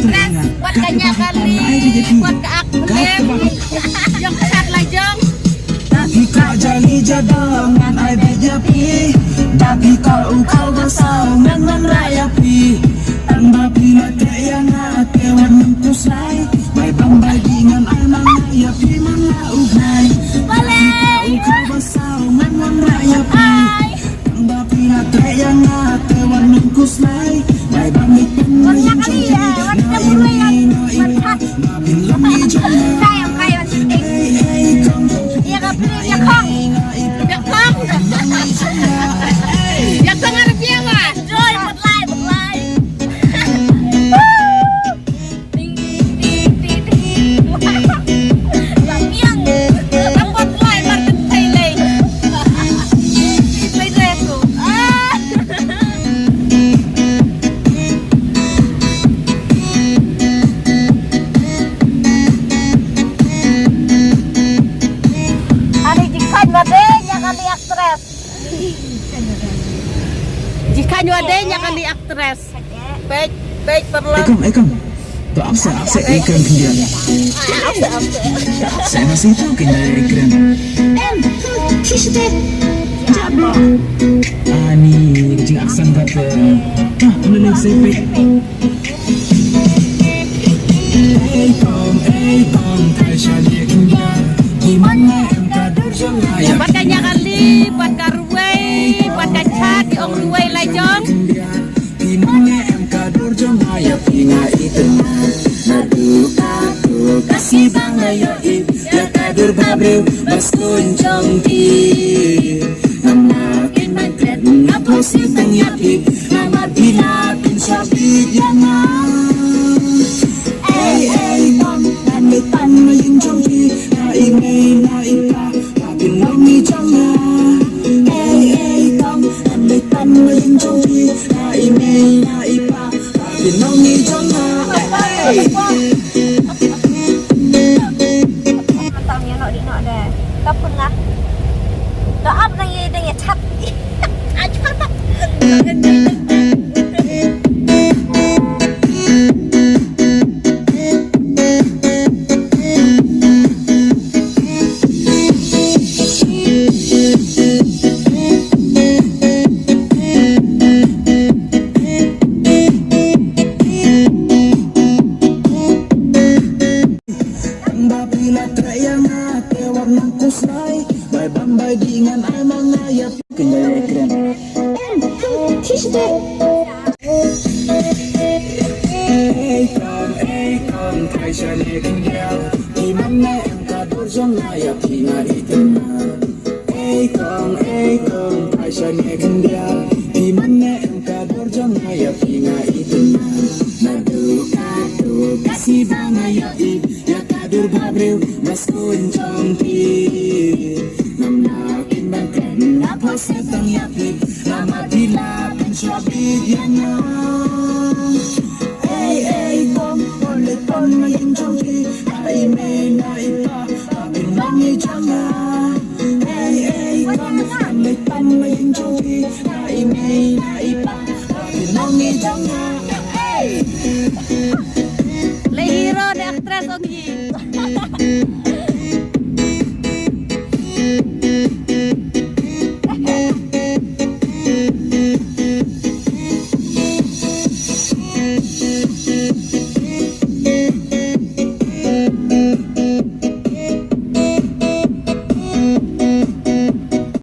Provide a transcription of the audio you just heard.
aktres buat kanya kali buat ke aklim yang kesat lajong Tapi kau jali jadangan ai bejapi Tapi kau bersau men rayapi Amba pila yang atewan mengkusai Bai bambai dengan ai mengayapi menaubai Tapi kau bersau men rayapi Amba pila yang atewan mengkusai Bai bambai banyak kali ya warna mulai yang sayang kayak iya kapri ya kong ya kong ya kong ada piawa joy berlai tinggi lapiang rambut lay market Thailand play dress tuh jika adanya kali aktres baik perlu Ekam tu apa ikan kemudian saya masih tahu kena ekran ni kucing aksan kata mulai sepe Ekam Taisha dia kemudian di mana engkau berjaya buat kanya kali buat karway buat kacat di ong ruway lajong di mana engkau berjaya pinga itu nadu kasih bangayo ya kadur babreu mas kunjung di nama kinagret ngapo si tangyapi nama bila pinsyabi yana tom panitan maying jongki na ime na ipa kapin nami jangna tom panitan maying jongki na ime na ipa kapin nami jangna tao nó đi nọ đây cấp phân ngắt đó ấp đây chặt chặt Bambai dengan ai mengayap kena ekran Ekam Taisha dia kemudian di mana engkau berjaya pinga itu Ekam Taisha dia kemudian di mana engkau berjaya pinga itu nadu kasih bangayo ya kadur babreu mas kunjung ti Apa setang yakin nama bila pensyabi yana tom boleh ton maying jongki ai me na ipa kapin nami janga tom boleh ton maying jongki ai me na ipa kapin nami janga le hero de aktres ong